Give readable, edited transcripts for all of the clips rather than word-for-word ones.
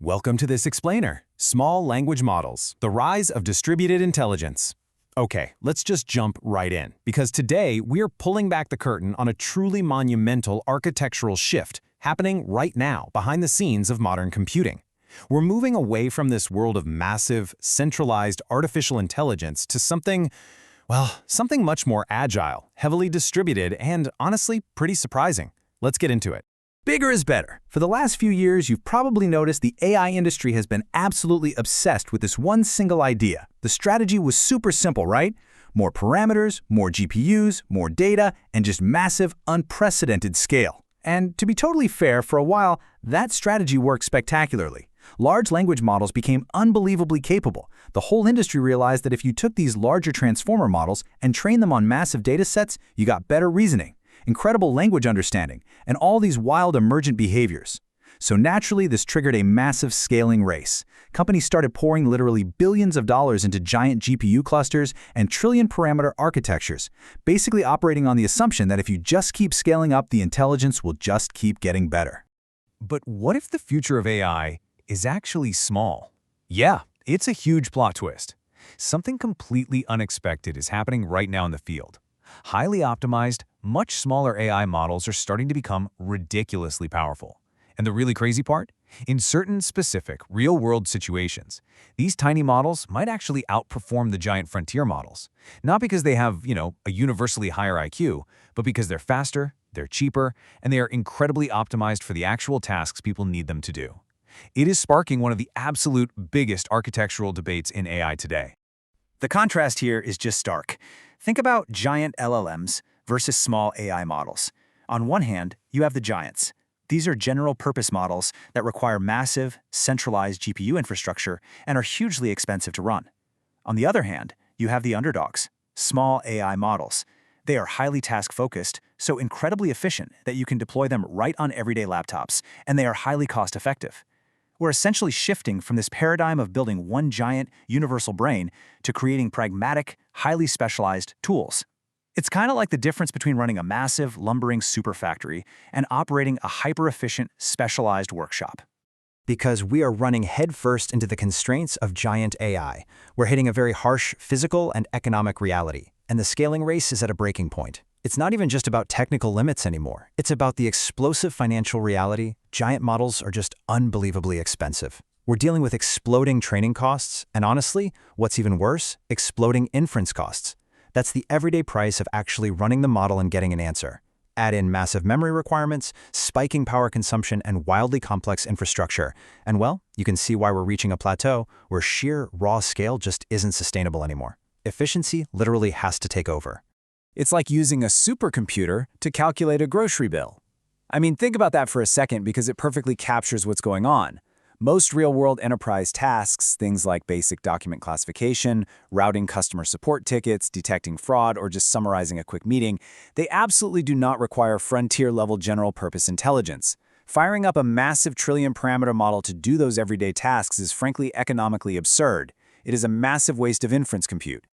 Welcome to this explainer, Small Language Models, the Rise of Distributed Intelligence. Okay, let's just jump right in, because today we're pulling back the curtain on a truly monumental architectural shift happening right now behind the scenes of modern computing. We're moving away from this world of massive, centralized artificial intelligence to something much more agile, heavily distributed, and honestly, pretty surprising. Let's get into it. Bigger is better. For the last few years, you've probably noticed the AI industry has been absolutely obsessed with this one single idea. The strategy was super simple, right? More parameters, more GPUs, more data, and just massive, unprecedented scale. And to be totally fair, for a while, that strategy worked spectacularly. Large language models became unbelievably capable. The whole industry realized that if you took these larger transformer models and trained them on massive data sets, you got better reasoning, incredible language understanding, and all these wild emergent behaviors. So naturally, this triggered a massive scaling race. Companies started pouring literally billions of dollars into giant GPU clusters and trillion-parameter architectures, basically operating on the assumption that if you just keep scaling up, the intelligence will just keep getting better. But what if the future of AI is actually small? Yeah, it's a huge plot twist. Something completely unexpected is happening right now in the field. Highly optimized, much smaller AI models are starting to become ridiculously powerful. And the really crazy part? In certain specific, real-world situations, these tiny models might actually outperform the giant frontier models. Not because they have, a universally higher IQ, but because they're faster, they're cheaper, and they are incredibly optimized for the actual tasks people need them to do. It is sparking one of the absolute biggest architectural debates in AI today. The contrast here is just stark. Think about giant LLMs versus small AI models. On one hand, you have the giants. These are general-purpose models that require massive, centralized GPU infrastructure and are hugely expensive to run. On the other hand, you have the underdogs, small AI models. They are highly task-focused, so incredibly efficient that you can deploy them right on everyday laptops, and they are highly cost-effective. We're essentially shifting from this paradigm of building one giant, universal brain to creating pragmatic, highly specialized tools. It's kind of like the difference between running a massive, lumbering superfactory and operating a hyper-efficient, specialized workshop. Because we are running headfirst into the constraints of giant AI. We're hitting a very harsh physical and economic reality, and the scaling race is at a breaking point. It's not even just about technical limits anymore. It's about the explosive financial reality. Giant models are just unbelievably expensive. We're dealing with exploding training costs, and honestly, what's even worse, exploding inference costs. That's the everyday price of actually running the model and getting an answer. Add in massive memory requirements, spiking power consumption, and wildly complex infrastructure. And well, you can see why we're reaching a plateau where sheer raw scale just isn't sustainable anymore. Efficiency literally has to take over. It's like using a supercomputer to calculate a grocery bill. I mean, think about that for a second because it perfectly captures what's going on. Most real-world enterprise tasks, things like basic document classification, routing customer support tickets, detecting fraud, or just summarizing a quick meeting, they absolutely do not require frontier-level general-purpose intelligence. Firing up a massive trillion-parameter model to do those everyday tasks is frankly economically absurd. It is a massive waste of inference compute.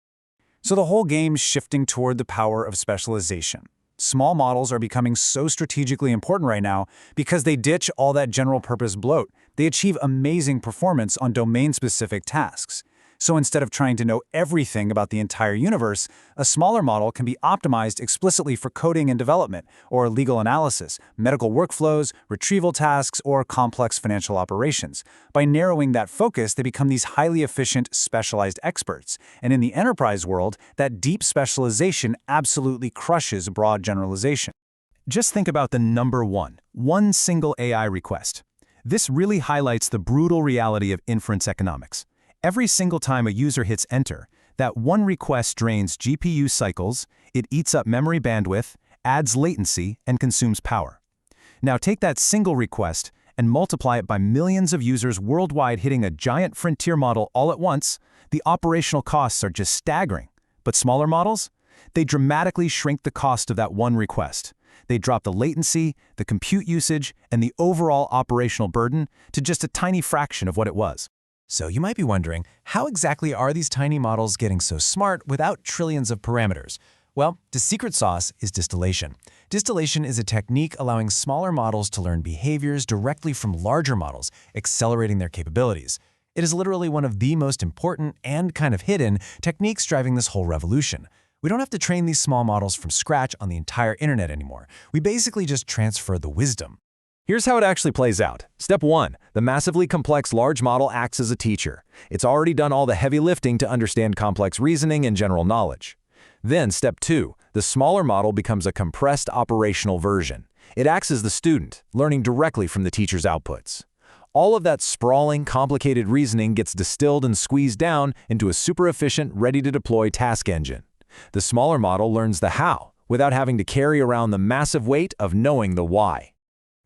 So the whole game's shifting toward the power of specialization. Small models are becoming so strategically important right now because they ditch all that general-purpose bloat. They achieve amazing performance on domain-specific tasks. So instead of trying to know everything about the entire universe, a smaller model can be optimized explicitly for coding and development, or legal analysis, medical workflows, retrieval tasks, or complex financial operations. By narrowing that focus, they become these highly efficient, specialized experts. And in the enterprise world, that deep specialization absolutely crushes broad generalization. Just think about the number one single AI request. This really highlights the brutal reality of inference economics. Every single time a user hits enter, that one request drains GPU cycles, it eats up memory bandwidth, adds latency, and consumes power. Now take that single request and multiply it by millions of users worldwide hitting a giant frontier model all at once. The operational costs are just staggering. But smaller models? They dramatically shrink the cost of that one request. They drop the latency, the compute usage, and the overall operational burden to just a tiny fraction of what it was. So you might be wondering, how exactly are these tiny models getting so smart without trillions of parameters? Well, the secret sauce is distillation. Distillation is a technique allowing smaller models to learn behaviors directly from larger models, accelerating their capabilities. It is literally one of the most important and kind of hidden techniques driving this whole revolution. We don't have to train these small models from scratch on the entire internet anymore. We basically just transfer the wisdom. Here's how it actually plays out. Step 1. The massively complex large model acts as a teacher. It's already done all the heavy lifting to understand complex reasoning and general knowledge. Then, Step 2. The smaller model becomes a compressed operational version. It acts as the student, learning directly from the teacher's outputs. All of that sprawling, complicated reasoning gets distilled and squeezed down into a super efficient, ready-to-deploy task engine. The smaller model learns the how, without having to carry around the massive weight of knowing the why.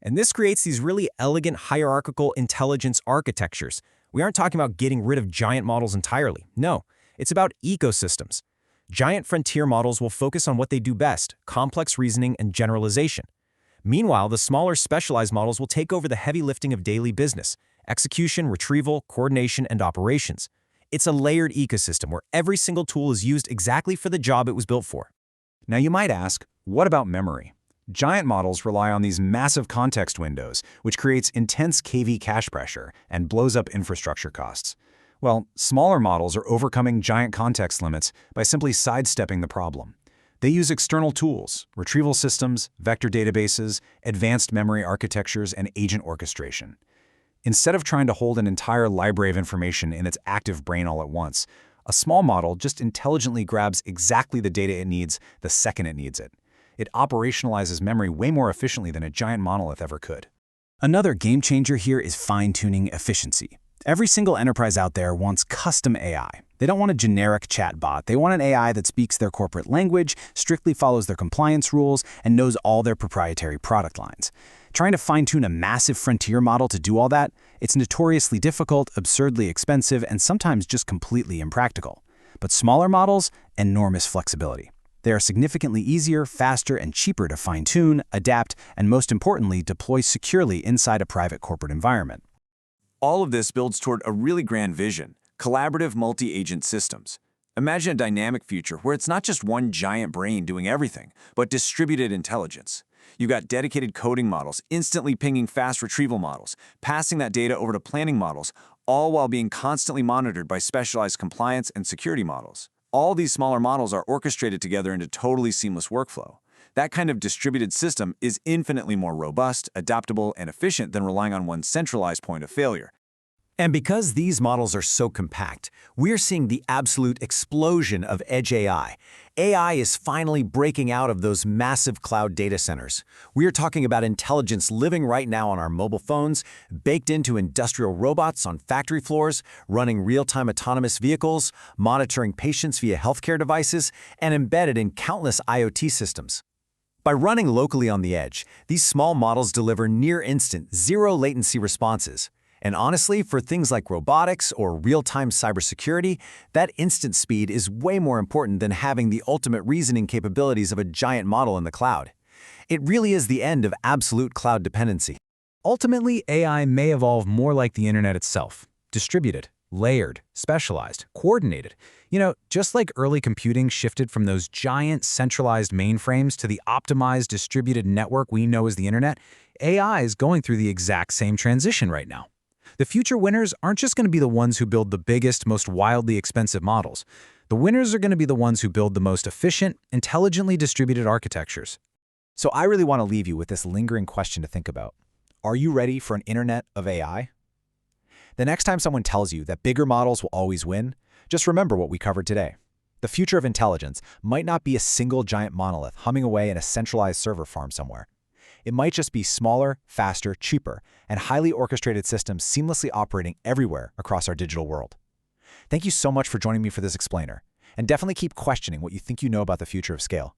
And this creates these really elegant hierarchical intelligence architectures. We aren't talking about getting rid of giant models entirely. No, it's about ecosystems. Giant frontier models will focus on what they do best, complex reasoning and generalization. Meanwhile, the smaller specialized models will take over the heavy lifting of daily business, execution, retrieval, coordination, and operations. It's a layered ecosystem where every single tool is used exactly for the job it was built for. Now you might ask, what about memory? Giant models rely on these massive context windows, which creates intense KV cache pressure and blows up infrastructure costs. Well, smaller models are overcoming giant context limits by simply sidestepping the problem. They use external tools, retrieval systems, vector databases, advanced memory architectures, and agent orchestration. Instead of trying to hold an entire library of information in its active brain all at once, a small model just intelligently grabs exactly the data it needs the second it needs it. It operationalizes memory way more efficiently than a giant monolith ever could. Another game changer here is fine-tuning efficiency. Every single enterprise out there wants custom AI. They don't want a generic chatbot. They want an AI that speaks their corporate language, strictly follows their compliance rules, and knows all their proprietary product lines. Trying to fine-tune a massive frontier model to do all that, it's notoriously difficult, absurdly expensive, and sometimes just completely impractical. But smaller models, enormous flexibility. They are significantly easier, faster, and cheaper to fine-tune, adapt, and most importantly, deploy securely inside a private corporate environment. All of this builds toward a really grand vision, collaborative multi-agent systems. Imagine a dynamic future where it's not just one giant brain doing everything, but distributed intelligence. You've got dedicated coding models, instantly pinging fast retrieval models, passing that data over to planning models, all while being constantly monitored by specialized compliance and security models. All these smaller models are orchestrated together into totally seamless workflow. That kind of distributed system is infinitely more robust, adaptable, and efficient than relying on one centralized point of failure. And because these models are so compact, we're seeing the absolute explosion of edge AI. AI is finally breaking out of those massive cloud data centers. We're talking about intelligence living right now on our mobile phones, baked into industrial robots on factory floors, running real-time autonomous vehicles, monitoring patients via healthcare devices, and embedded in countless IoT systems. By running locally on the edge, these small models deliver near-instant, zero-latency responses. And honestly, for things like robotics or real-time cybersecurity, that instant speed is way more important than having the ultimate reasoning capabilities of a giant model in the cloud. It really is the end of absolute cloud dependency. Ultimately, AI may evolve more like the internet itself. Distributed, layered, specialized, coordinated. Just like early computing shifted from those giant centralized mainframes to the optimized distributed network we know as the internet, AI is going through the exact same transition right now. The future winners aren't just going to be the ones who build the biggest, most wildly expensive models. The winners are going to be the ones who build the most efficient, intelligently distributed architectures. So I really want to leave you with this lingering question to think about. Are you ready for an internet of AI? The next time someone tells you that bigger models will always win, just remember what we covered today. The future of intelligence might not be a single giant monolith humming away in a centralized server farm somewhere. It might just be smaller, faster, cheaper, and highly orchestrated systems seamlessly operating everywhere across our digital world. Thank you so much for joining me for this explainer, and definitely keep questioning what you think you know about the future of scale.